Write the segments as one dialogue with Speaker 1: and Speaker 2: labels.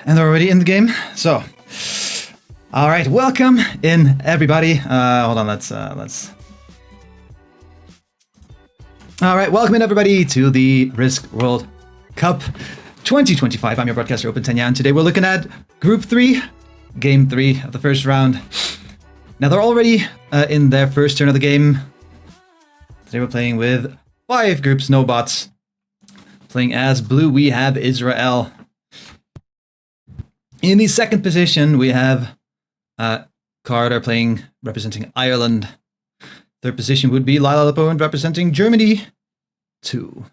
Speaker 1: And they're already in the game. So, all right, welcome in everybody. Hold on, let's. All right, welcome in everybody to the Risk World Cup 2025. I'm your broadcaster, Open Tenyan. Today we're looking at Group 3, Game 3 of the first round. Now they're already in their first turn of the game. Today we're playing with 5 groups, no bots. Playing as blue, we have Israel. In the second position, we have Carter playing, representing Ireland. Third position would be Lila Lapointe representing Germany 2.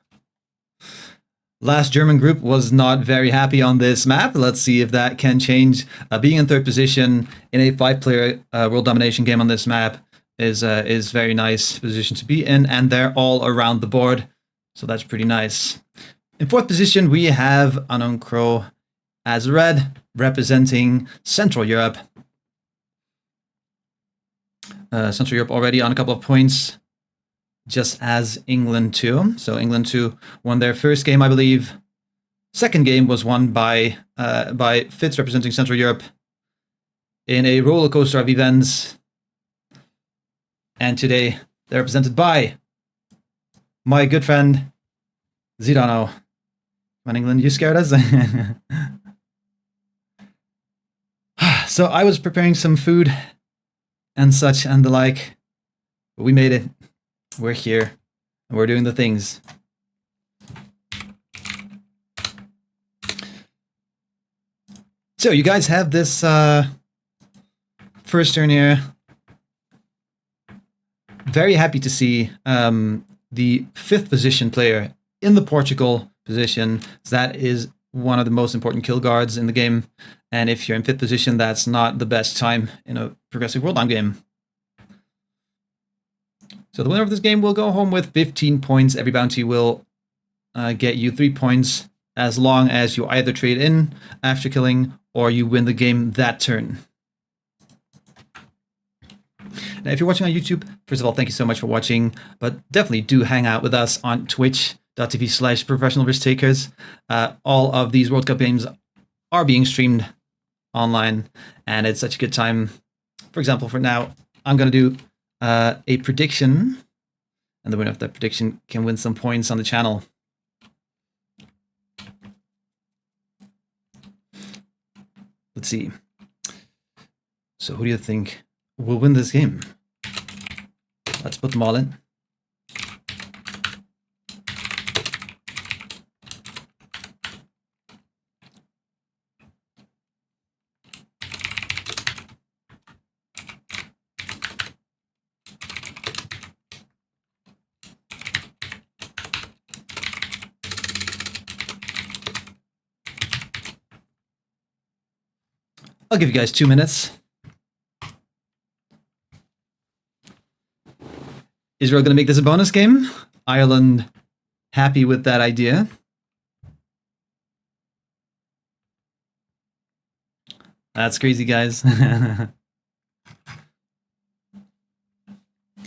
Speaker 1: Last German group was not very happy on this map. Let's see if that can change. Being in third position in a 5-player world domination game on this map is very nice position to be in, and they're all around the board, so that's pretty nice. In fourth position, we have Unknown Crow as red, representing Central Europe. Central Europe already on a couple of points, just as England too. So England too won their first game, I believe. Second game was won by Fitz representing Central Europe in a roller coaster of events. And today they're represented by my good friend Zidano. Come on, England, you scared us? So I was preparing some food and such and the like, but we made it. We're here and we're doing the things. So you guys have this first turn here. Very happy to see the 5th position player in the Portugal position. That is one of the most important kill guards in the game. And if you're in 5th position, that's not the best time in a progressive world down game. So the winner of this game will go home with 15 points. Every bounty will get you 3 points as long as you either trade in after killing or you win the game that turn. Now, if you're watching on YouTube, first of all, thank you so much for watching, but definitely do hang out with us on twitch.tv/professional risk takers. All of these World Cup games are being streamed online, and it's such a good time. For example, for now, I'm going to do a prediction, and the winner of that prediction can win some points on the channel. Let's see. So who do you think will win this game? Let's put them all in. I'll give you guys 2 minutes. Israel going to make this a bonus game. Ireland happy with that idea. That's crazy, guys.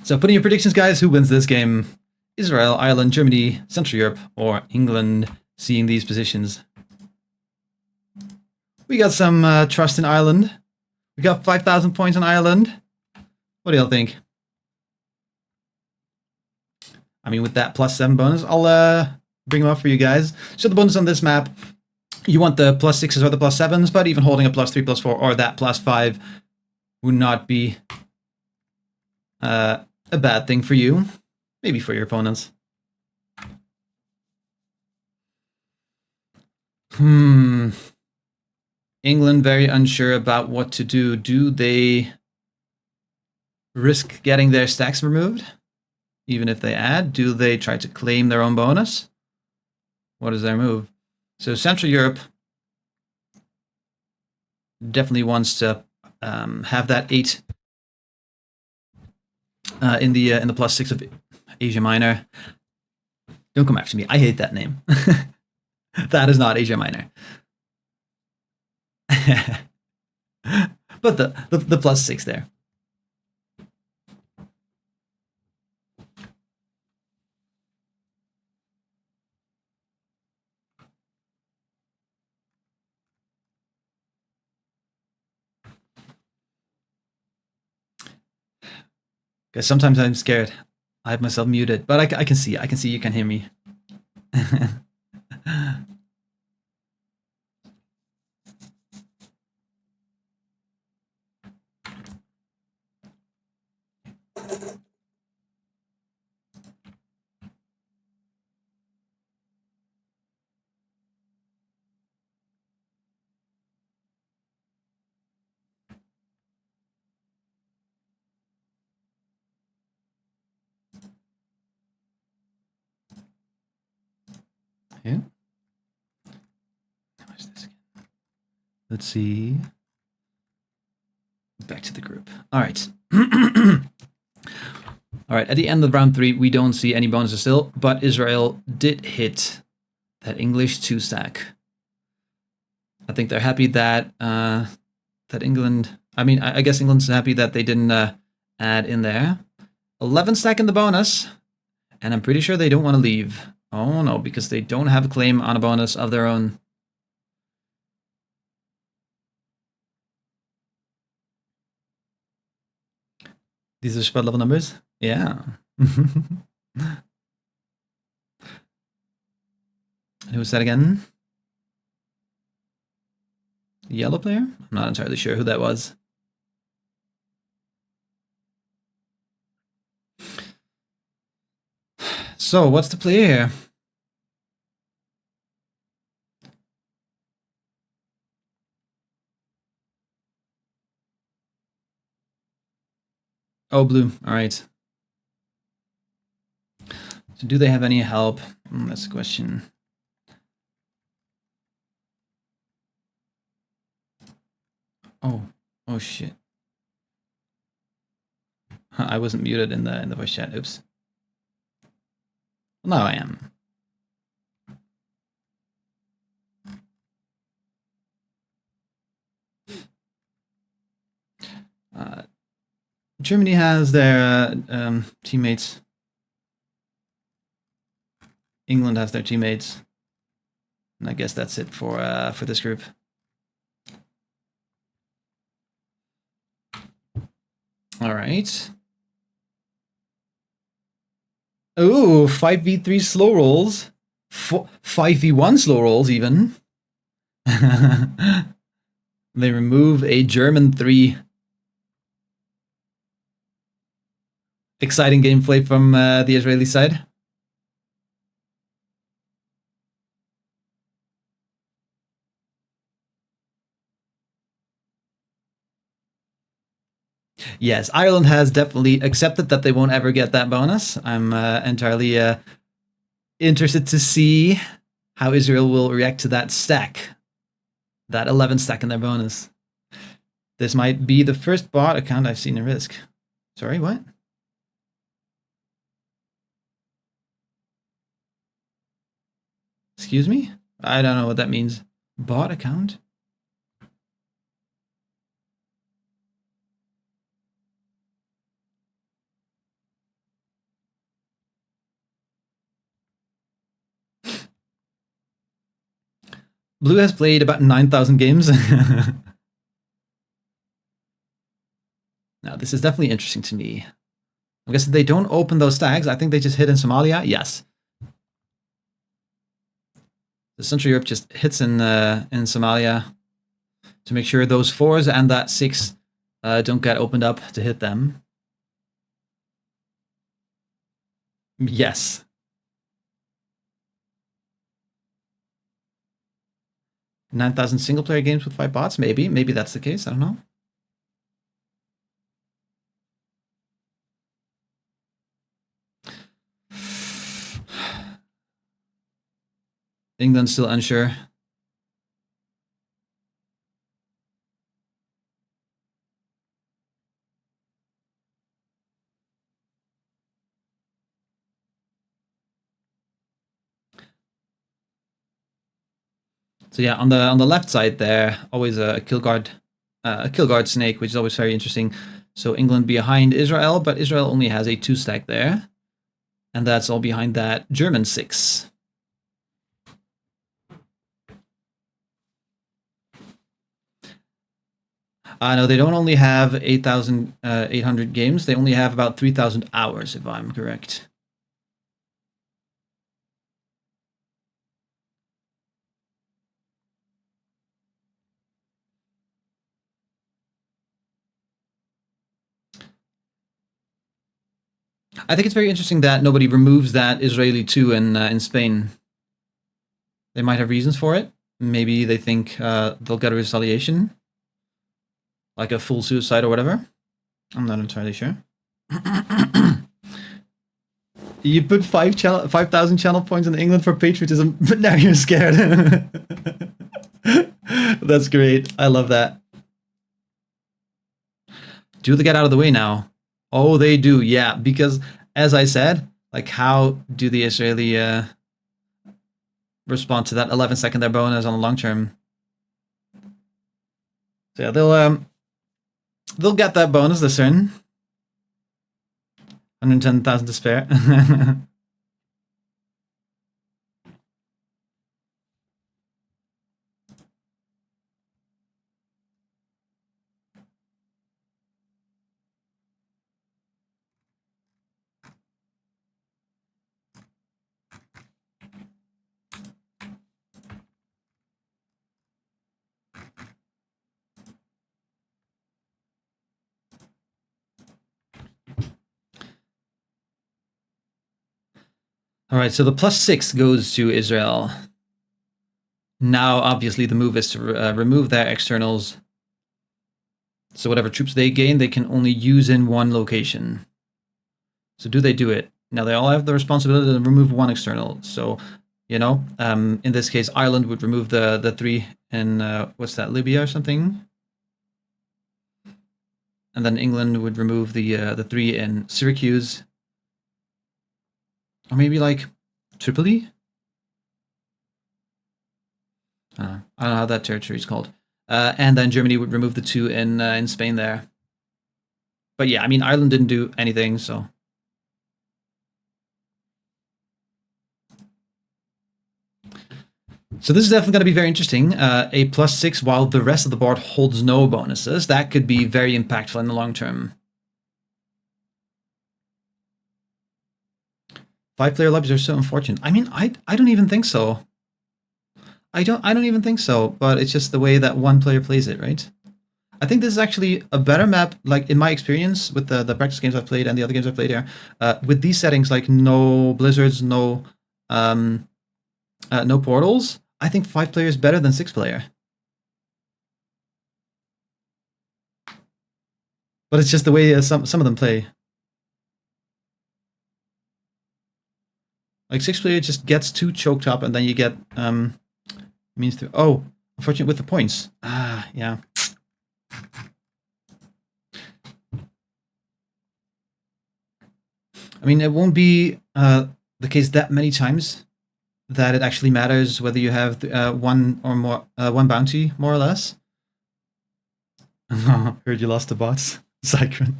Speaker 1: So put in your predictions, guys. Who wins this game? Israel, Ireland, Germany, Central Europe, or England, seeing these positions? We got some trust in Ireland. We got 5,000 points on Ireland. What do y'all think? I mean, with that +7 bonus, I'll bring them up for you guys. So the bonus on this map, you want the +6s or the +7s, but even holding a +3, +4, or that +5 would not be a bad thing for you. Maybe for your opponents. England very unsure about what to do. Do they risk getting their stacks removed? Even if they add, do they try to claim their own bonus? What is their move? So Central Europe definitely wants to have that 8 in the +6 of Asia Minor. Don't come after me. I hate that name. That is not Asia Minor. But the +6 there. Because sometimes I'm scared. I have myself muted, but I can see. I can see you can hear me. Yeah. Where's this again? Let's see. Back to the group. All right. All right. At the end of round 3, we don't see any bonuses still, but Israel did hit that English 2 stack. I think they're happy that that England. I mean, I guess England's happy that they didn't add in there 11 stack in the bonus, and I'm pretty sure they don't want to leave. Oh no, because they don't have a claim on a bonus of their own. These are spread level numbers? Yeah. Who was that again? The yellow player? I'm not entirely sure who that was. So, what's the play here? Oh, blue. All right. So do they have any help? That's the question. Oh shit. I wasn't muted in the voice chat. Oops. Well, now I am. Germany has their teammates. England has their teammates. And I guess that's it for this group. All right. Ooh, 5v3 slow rolls. 5v1 slow rolls even. They remove a German 3. Exciting gameplay from the Israeli side. Yes, Ireland has definitely accepted that they won't ever get that bonus. I'm entirely interested to see how Israel will react to that stack. That 11 stack in their bonus. This might be the first bot account I've seen in Risk. Sorry, what? Excuse me? I don't know what that means. Bot account? Blue has played about 9,000 games. Now, this is definitely interesting to me. I guess they don't open those stacks. I think they just hit in Somalia. Yes. The Central Europe just hits in Somalia to make sure those 4s and that 6 don't get opened up to hit them. Yes. $9,000 single player games with 5 bots? Maybe. Maybe that's the case. I don't know. England's still unsure. So yeah, on the left side there, always a kill guard snake, which is always very interesting. So England behind Israel, but Israel only has a 2 stack there, and that's all behind that German 6. No, they don't only have 8,800 games. They only have about 3,000 hours, if I'm correct. I think it's very interesting that nobody removes that Israeli 2 in Spain. They might have reasons for it. Maybe they think they'll get a retaliation, like a full suicide or whatever. I'm not entirely sure. You put 5,000 channel points in England for patriotism, but now you're scared. That's great. I love that. Do they get out of the way now? Oh, they do, yeah. Because, as I said, like, how do the Israeli respond to that 11-second their bonus on the long term? So yeah, they'll get that bonus this turn. 110,000 to spare. All right, so the +6 goes to Israel. Now, obviously, the move is to remove their externals. So whatever troops they gain, they can only use in one location. So do they do it? Now, they all have the responsibility to remove one external. So, you know, in this case, Ireland would remove the 3 in, what's that, Libya or something? And then England would remove the 3 in Syracuse. Or maybe like Tripoli? I don't know how that territory is called. And then Germany would remove the 2 in Spain there. But yeah, I mean, Ireland didn't do anything, so. So this is definitely going to be very interesting. A +6 while the rest of the board holds no bonuses. That could be very impactful in the long term. 5-player lobbies are so unfortunate. I mean, I don't even think so. I don't even think so, but it's just the way that one player plays it, right? I think this is actually a better map, like in my experience with the practice games I've played and the other games I've played here. With these settings, like no blizzards, no portals, I think 5-player is better than 6-player. But it's just the way some of them play. Like 6-player just gets too choked up, and then you get means to. Oh, unfortunate with the points. Ah, yeah. I mean, it won't be the case that many times that it actually matters whether you have one or more, one bounty, more or less. Heard you lost the bots, Cycron.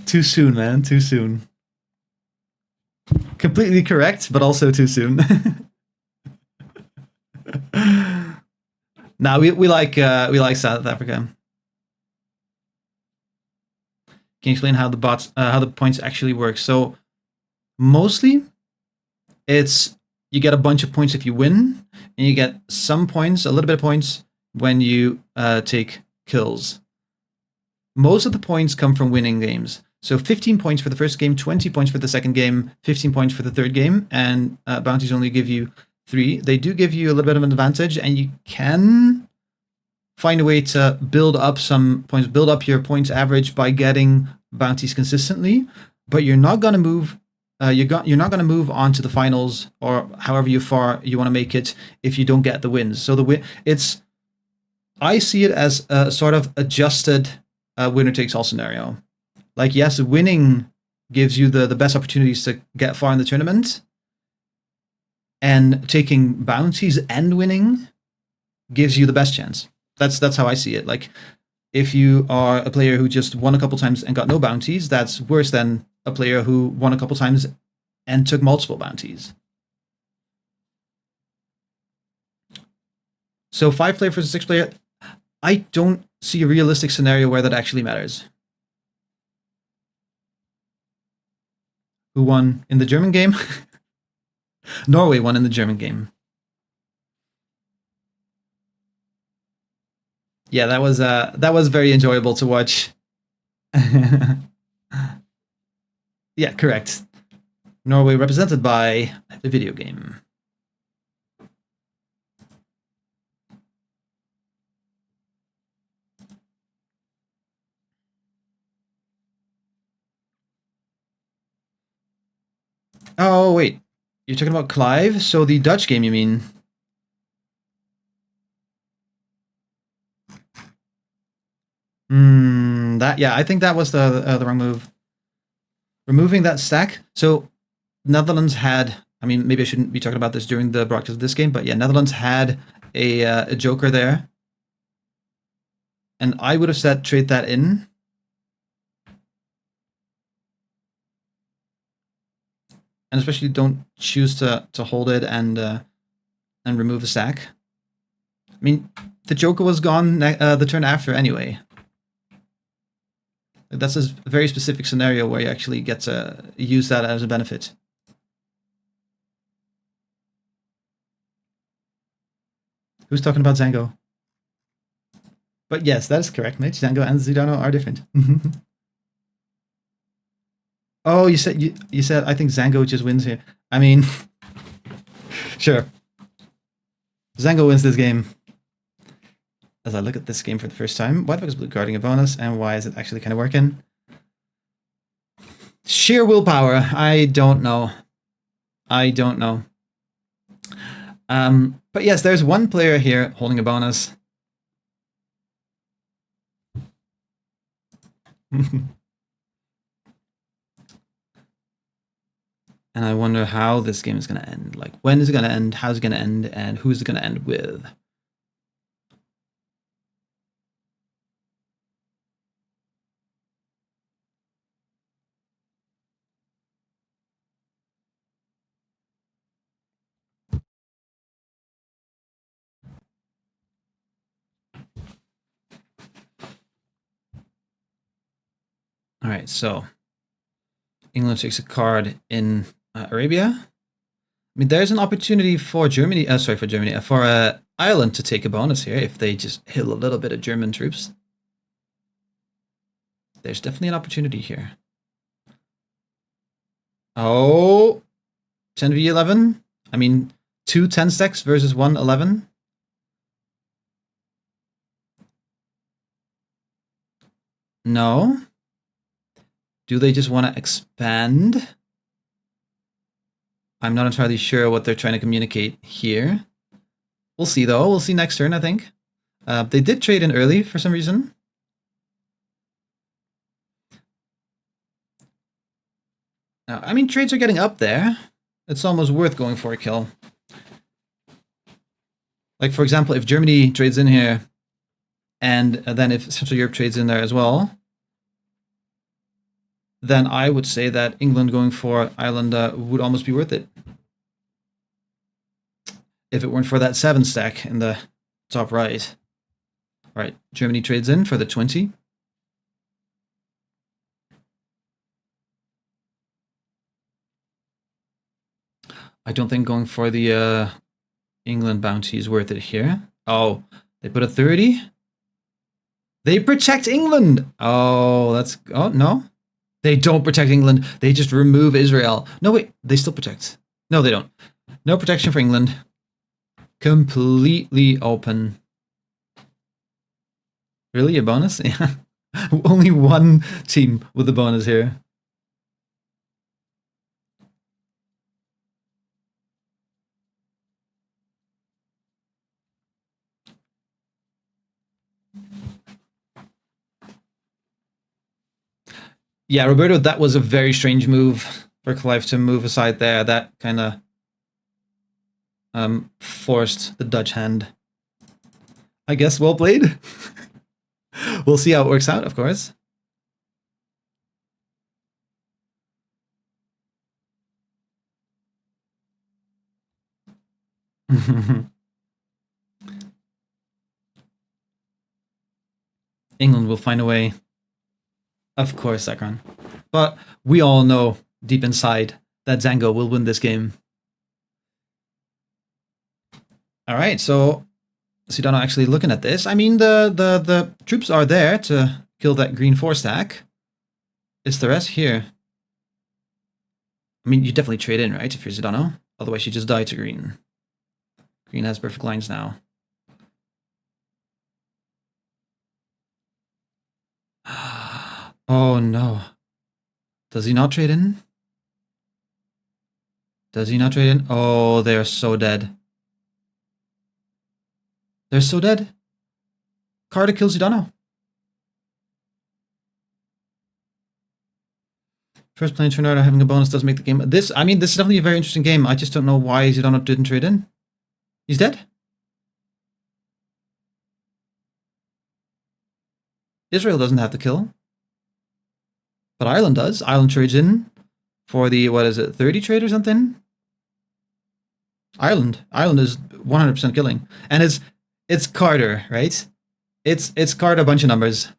Speaker 1: Too soon, man. Too soon. Completely correct, but also too soon. Now we like South Africa. Can you explain how the bots, how the points actually work? So mostly, it's you get a bunch of points if you win, and you get some points, a little bit of points when you take kills. Most of the points come from winning games. So 15 points for the first game, 20 points for the second game, 15 points for the third game, and bounties only give you 3. They do give you a little bit of an advantage, and you can find a way to build up some points, build up your points average by getting bounties consistently, but you're not going to move. You're not going to move on to the finals or however far you want to make it if you don't get the wins. So I see it as a sort of adjusted winner takes all scenario. Like, yes, winning gives you the best opportunities to get far in the tournament, and taking bounties and winning gives you the best chance. That's how I see it. Like, if you are a player who just won a couple times and got no bounties, that's worse than a player who won a couple times and took multiple bounties. So 5-player versus 6-player, I don't see a realistic scenario where that actually matters. Who won in the German game? Norway won in the German game. Yeah, that was very enjoyable to watch. Yeah, correct. Norway represented by the video game. Oh, wait. You're talking about Clive? So the Dutch game, you mean? Yeah, I think that was the wrong move. Removing that stack. So Netherlands had. I mean, maybe I shouldn't be talking about this during the broadcast of this game, but yeah, Netherlands had a joker there, and I would have said trade that in. And especially don't choose to hold it and remove the stack. I mean, the Joker was gone the turn after anyway. That's a very specific scenario where you actually get to use that as a benefit. Who's talking about Zango? But yes, that is correct, Mitch. Zango and Zidano are different. Oh, you said I think Zango just wins here. I mean, sure. Zango wins this game. As I look at this game for the first time, why the fuck is blue guarding a bonus, and why is it actually kind of working? Sheer willpower. I don't know. I don't know. But yes, there's one player here holding a bonus. And I wonder how this game is going to end. Like, when is it going to end? How's it going to end? And who's it going to end with? All right, so England takes a card in Arabia. I mean, there's an opportunity for Germany. For Ireland to take a bonus here if they just hit a little bit of German troops. There's definitely an opportunity here. Oh, 10v11. I mean, 2 10 stacks versus 1 11. No. Do they just want to expand? I'm not entirely sure what they're trying to communicate here. We'll see, though. We'll see next turn, I think. They did trade in early for some reason. I mean, trades are getting up there. It's almost worth going for a kill. Like, for example, if Germany trades in here, and then if Central Europe trades in there as well, then I would say that England going for Ireland would almost be worth it. If it weren't for that 7 stack in the top right. All right, Germany trades in for the 20. I don't think going for the England bounty is worth it here. Oh, they put a 30? They protect England! Oh, that's... Oh, no. They don't protect England. They just remove Israel. No, wait. They still protect. No, they don't. No protection for England. Completely open. Really? A bonus? Yeah. Only one team with a bonus here. Yeah, Roberto, that was a very strange move for Clive to move aside there. That kind of forced the Dutch hand. I guess well played. We'll see how it works out, of course. England will find a way. Of course, Ekron. But we all know deep inside that Zango will win this game. All right, so Sedano actually looking at this. I mean, the troops are there to kill that green 4-stack. It's the rest here. I mean, you definitely trade in, right, if you're Sedano? Otherwise, you just die to green. Green has perfect lines now. Oh, no. Does he not trade in? Does he not trade in? Oh, they're so dead. They're so dead. Carter kills Sedano. First playing Tornado having a bonus does make the game. This is definitely a very interesting game. I just don't know why Sedano didn't trade in. He's dead? Israel doesn't have to kill. But Ireland does. Ireland trades in for the, 30 trade or something? Ireland is 100% killing. And it's Carter, right? It's Carter a bunch of numbers.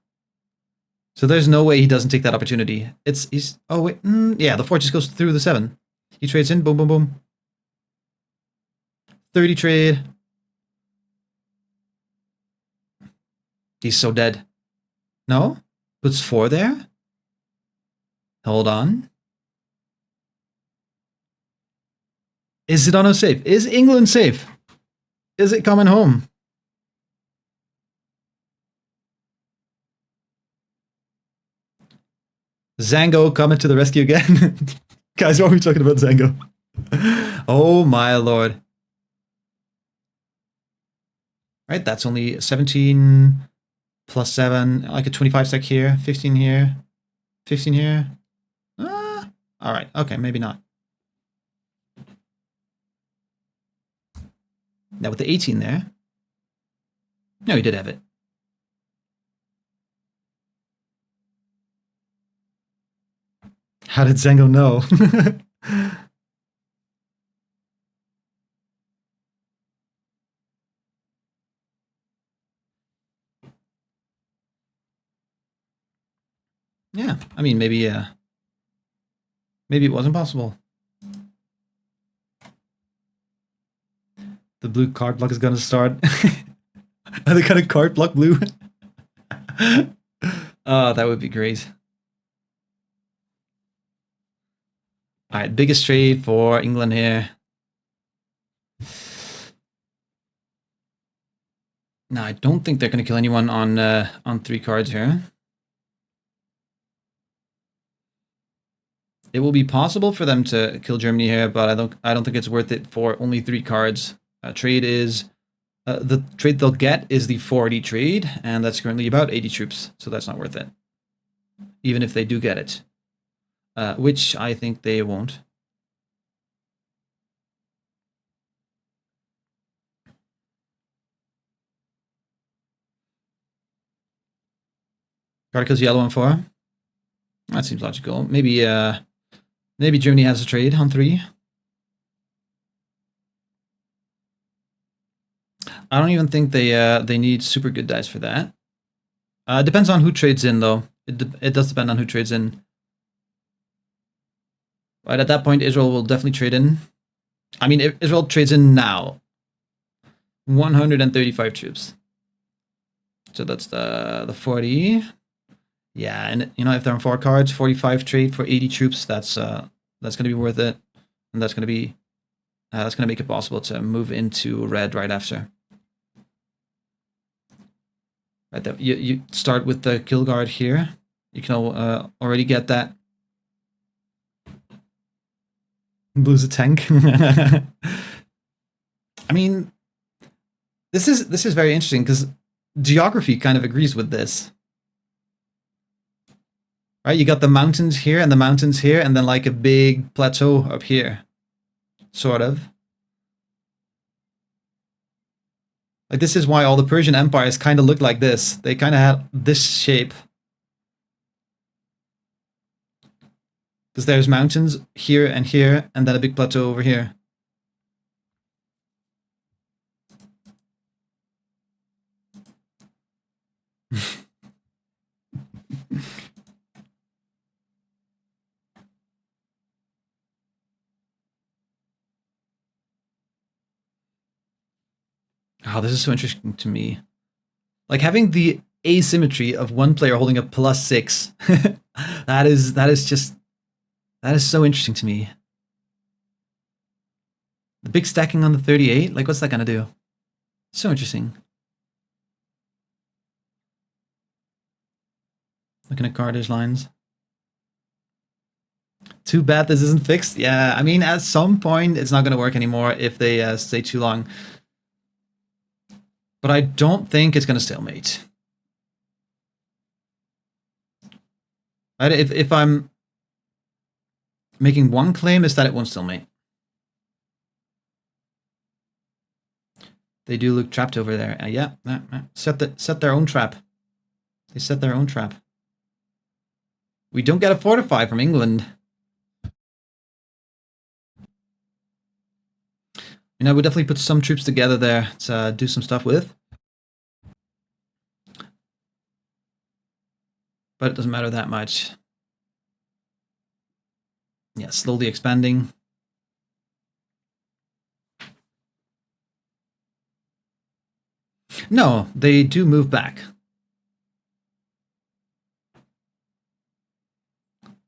Speaker 1: So there's no way he doesn't take that opportunity. Yeah, the 4 just goes through the 7. He trades in, boom, boom, boom. 30 trade. He's so dead. No? Puts 4 there? Hold on. Is Sedano safe? Is England safe? Is it coming home? Zango coming to the rescue again. Guys, why are we talking about Zango? Oh my lord. Right, that's only 17 plus 7, like a 25 stack here, 15 here, 15 here. All right, okay, maybe not. Now with the 18 there. No, he did have it. How did Zango know? Yeah, I mean, maybe it wasn't possible. The blue card block is gonna start. Are they gonna card block blue? Oh, that would be great. All right, biggest trade for England here. No, I don't think they're gonna kill anyone on 3 cards here. It will be possible for them to kill Germany here, but I don't think it's worth it for only 3 cards. Trade is the trade they'll get is the 40 trade, and that's currently about 80 troops, so that's not worth it. Even if they do get it, which I think they won't. Carter kills yellow on 4. That seems logical. Maybe Germany has a trade on 3. I don't even think they need super good dice for that. Depends on who trades in, though. It does depend on who trades in. Right, at that point, Israel will definitely trade in. I mean, Israel trades in now. 135 troops. So that's the 40. Yeah, and if they're on 4 cards, 45 trade for 80 troops, that's going to be worth it. And that's going to make it possible to move into red right after. Right, you start with the kill guard here. You can already get that. Blue's a tank. I mean, this is very interesting because geography kind of agrees with this. Right, you got the mountains here and the mountains here, and then like a big plateau up here, sort of. Like, this is why all the Persian empires kind of look like this. They kind of had this shape. Because there's mountains here, and then a big plateau over here. Oh, this is so interesting to me. Like having the asymmetry of one player holding a +6. that is so interesting to me. The big stacking on the 38, like what's that gonna do? So interesting. Looking at Carter's lines. Too bad this isn't fixed. Yeah, I mean, at some point it's not gonna work anymore if they stay too long. But I don't think it's gonna stalemate. If I'm making one claim, is that it won't stalemate. They do look trapped over there. Yeah, set their own trap. They set their own trap. We don't get a fortify from England. And I would definitely put some troops together there to do some stuff with. But it doesn't matter that much. Yeah, slowly expanding. No, they do move back.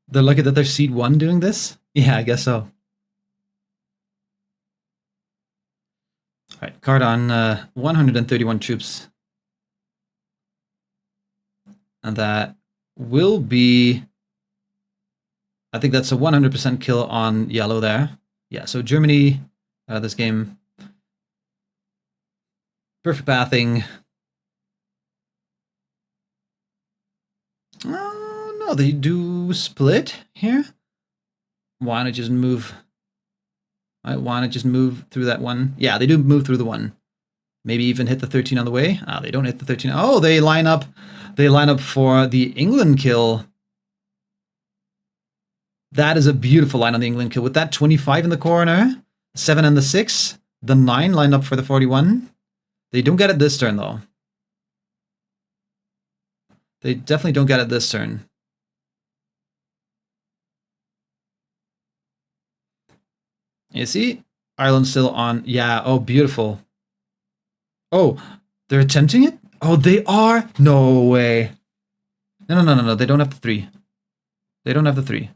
Speaker 1: They're lucky that they're seed 1 doing this? Yeah, I guess so. Alright, card on 131 troops. And that will be... I think that's a 100% kill on yellow there. Yeah, so Germany, this game... Perfect pathing. Oh, no, they do split here. Why not just move? I want to just move through that one. Yeah, they do move through the one. Maybe even hit the 13 on the way. Ah, they don't hit the 13. Oh, they line up. They line up for the England kill. That is a beautiful line on the England kill. With that 25 in the corner, 7 and the 6, the 9 line up for the 41. They don't get it this turn, though. They definitely don't get it this turn. You see? Ireland's still on. Yeah, oh, beautiful. Oh, they're attempting it? Oh, they are? No way. No. They don't have the 3. They don't have the 3.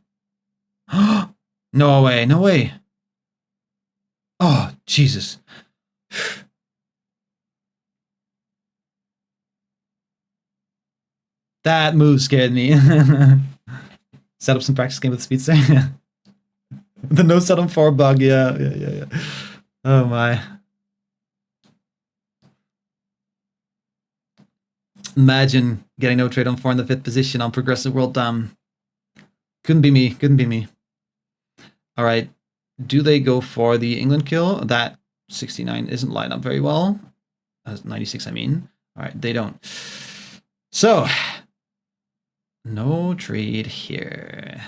Speaker 1: No way, no way. Oh, Jesus. That move scared me. Set up some practice game with Speedster. The no set on 4 bug, yeah. Oh my. Imagine getting no trade on 4 in the 5th position on Progressive World Dam. Couldn't be me. Alright, do they go for the England kill? That 69 isn't lined up very well. 96, I mean. Alright, they don't. So, no trade here.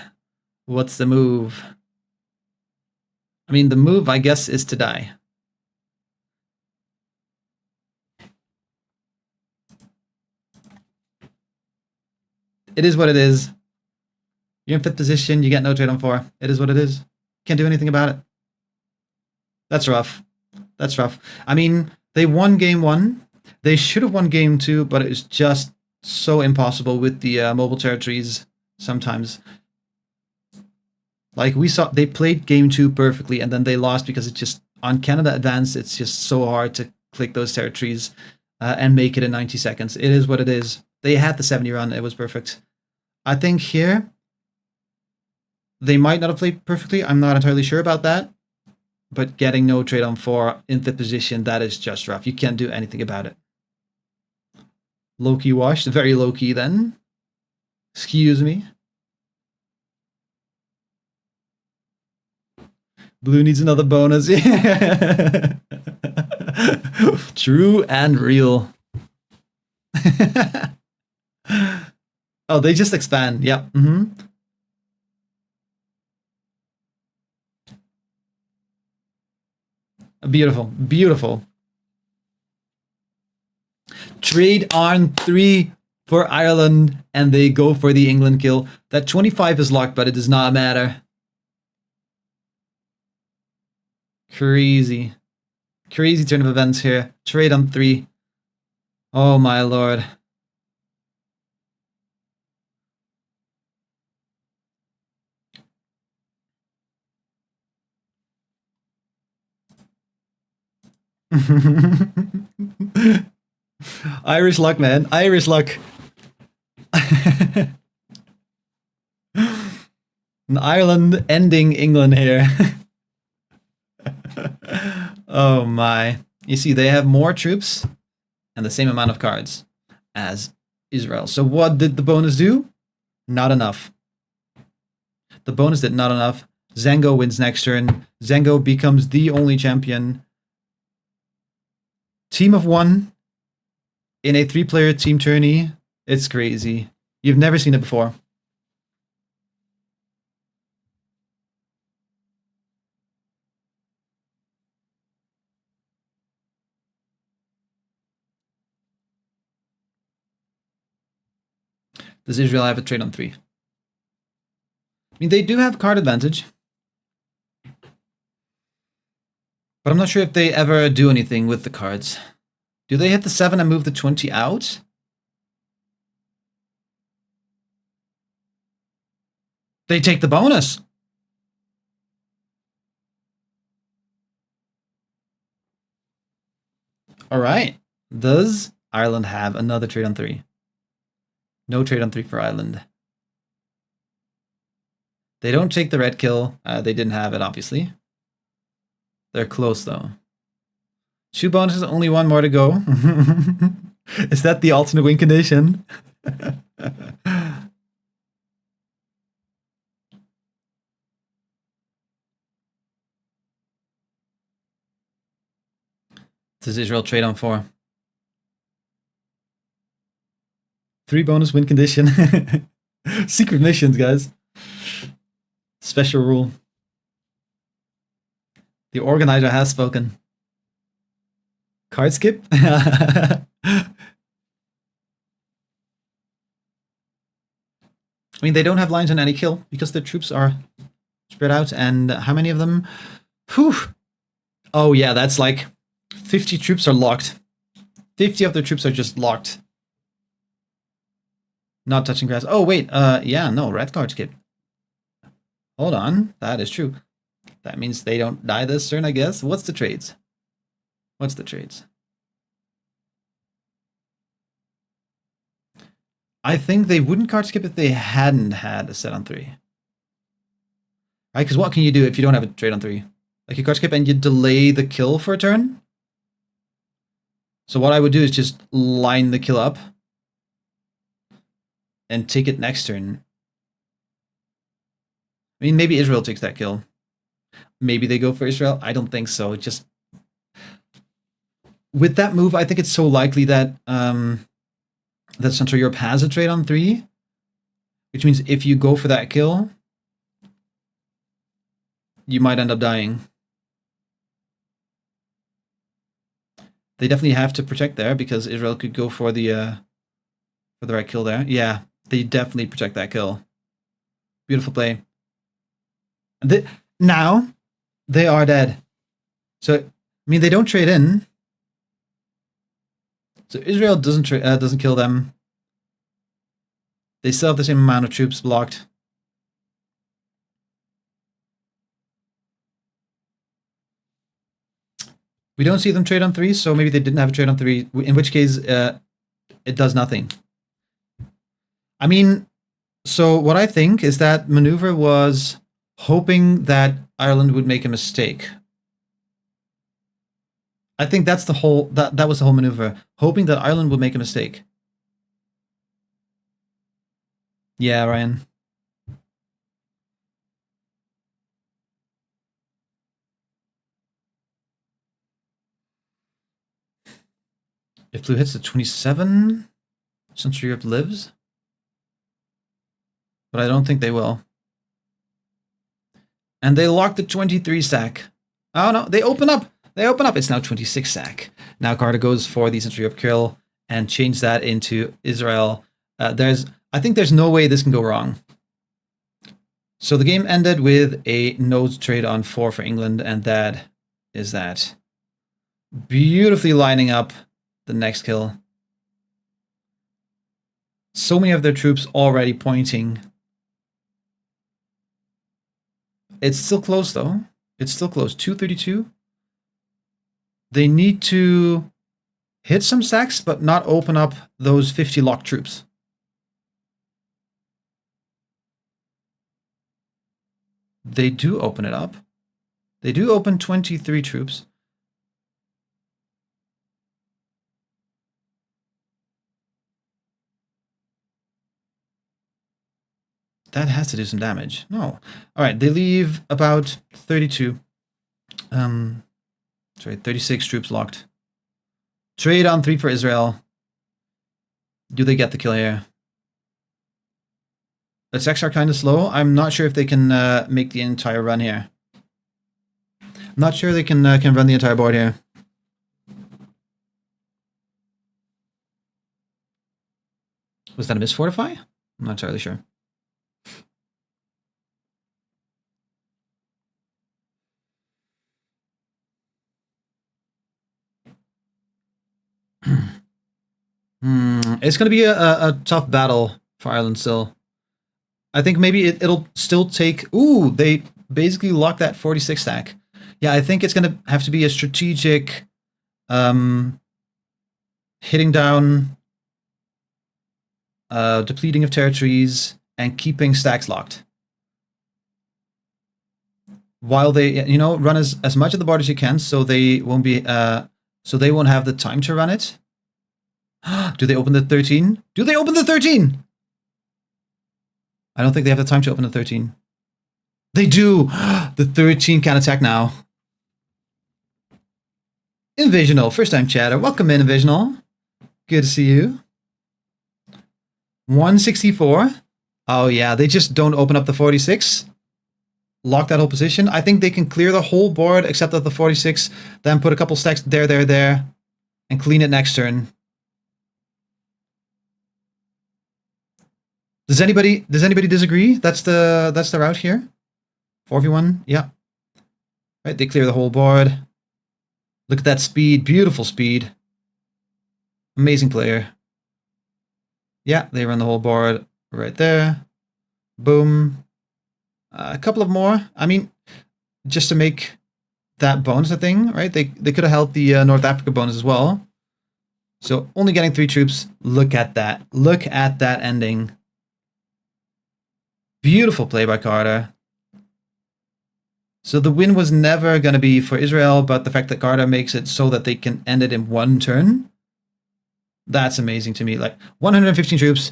Speaker 1: What's the move? I mean, the move, I guess, is to die. It is what it is. You're in 5th position, you get no trade on 4. It is what it is. Can't do anything about it. That's rough. That's rough. I mean, they won game 1. They should have won game 2, but it was just so impossible with the mobile territories sometimes. Like, we saw, they played game 2 perfectly, and then they lost because it's just, on Canada Advanced, it's just so hard to click those territories and make it in 90 seconds. It is what it is. They had the 70 run. It was perfect. I think here, they might not have played perfectly. I'm not entirely sure about that. But getting no trade on 4 in 5th position, that is just rough. You can't do anything about it. Low-key washed. Very low-key then. Excuse me. Blue needs another bonus. Yeah. True and real. Oh, they just expand. Yep. Beautiful. Beautiful. Trade on 3 for Ireland, and they go for the England kill. That 25 is locked, but it does not matter. Crazy. Crazy turn of events here. Trade on 3. Oh my lord. Irish luck, man. Irish luck. Ireland ending England here. Oh my. You see, they have more troops and the same amount of cards as Israel. So what did the bonus do? Not enough. The bonus did not enough. Zango wins next turn. Zango becomes the only champion. Team of 1 in a 3-player team tourney. It's crazy. You've never seen it before. Does Israel have a trade on 3? I mean, they do have card advantage. But I'm not sure if they ever do anything with the cards. Do they hit the 7 and move the 20 out? They take the bonus. All right. Does Ireland have another trade on 3? No trade on 3 for Ireland. They don't take the red kill. They didn't have it, obviously. They're close, though. 2 bonuses, only 1 more to go. Is that the alternate win condition? Does Israel trade on 4? 3 bonus win condition. Secret missions, guys. Special rule. The organizer has spoken. Card skip? I mean, they don't have lines on any kill because their troops are spread out. And how many of them? Whew. Oh, yeah, that's like 50 troops are locked. 50 of their troops are just locked. Not touching grass. Oh, wait. Yeah, no, red card skip. Hold on. That is true. That means they don't die this turn, I guess. What's the trades? What's the trades? I think they wouldn't card skip if they hadn't had a set on 3. Right? Because what can you do if you don't have a trade on 3? Like you card skip and you delay the kill for a turn? So what I would do is just line the kill up and take it next turn. I mean, maybe Israel takes that kill. Maybe they go for Israel. I don't think so. Just with that move, I think it's so likely that that Central Europe has a trade on 3, which means if you go for that kill, you might end up dying. They definitely have to protect there because Israel could go for the right kill there. Yeah, they definitely protect that kill. Beautiful play. Now they are dead. So I mean, they don't trade in. So Israel doesn't kill them. They still have the same amount of troops blocked. We don't see them trade on 3, so maybe they didn't have a trade on 3, in which case it does nothing. I mean, so what I think is that maneuver was hoping that Ireland would make a mistake. I think that's the whole that was the whole maneuver, hoping that Ireland would make a mistake. Yeah, Ryan. If blue hits the 27, Central Europe lives. But I don't think they will. And they lock the 23 stack. Oh no, they open up. They open up. It's now 26 stack. Now Carter goes for the Central Europe kill and change that into Israel. I think there's no way this can go wrong. So the game ended with a node trade on 4 for England, and that is that. Beautifully lining up the next kill. So many of their troops already pointing. It's still close though. It's still close. 232. They need to hit some stacks, but not open up those 50 locked troops. They do open it up. They do open 23 troops. That has to do some damage. No. All right, they leave about 32. Sorry, 36 troops locked. Trade on 3 for Israel. Do they get the kill here? The attacks are kind of slow. I'm not sure if they can make the entire run here. I'm not sure they can run the entire board here. Was that a misfortify? I'm not entirely sure. It's going to be a tough battle for Ireland still. I think maybe it'll still take... Ooh, they basically lock that 46 stack. Yeah, I think it's going to have to be a strategic hitting down, depleting of territories, and keeping stacks locked. While they, you know, run as much of the board as you can, so they won't be, so they won't have the time to run it. Do they open the 13? Do they open the 13? I don't think they have the time to open the 13. They do! The 13 can attack now. Invisional, first time chatter. Welcome in, Invisional. Good to see you. 164. Oh yeah, they just don't open up the 46. Lock that whole position. I think they can clear the whole board except at the 46, then put a couple stacks there, and clean it next turn. Does anybody disagree? That's the route here. 4v1, yeah. Right, they clear the whole board. Look at that speed, beautiful speed. Amazing player. Yeah, they run the whole board right there. Boom. A couple of more. I mean, just to make that bonus a thing, right? They could have helped the North Africa bonus as well. So only getting 3 troops. Look at that. Look at that ending. Beautiful play by Carter. So the win was never going to be for Israel, but the fact that Carter makes it so that they can end it in 1 turn, that's amazing to me. Like 115 troops,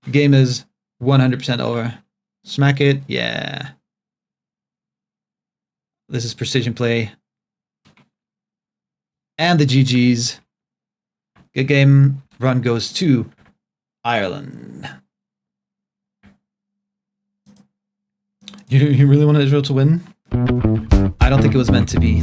Speaker 1: the game is 100% over. Smack it, yeah. This is precision play. And the GGs. Good game. Run goes to Ireland. You really wanted Israel to win? I don't think it was meant to be.